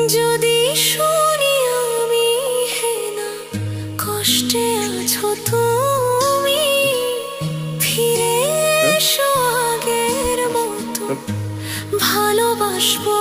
যদি শুনি আমি হে না কষ্টে আছো তুমি, ফিরে এসো আগের মতো ভালোবাসবো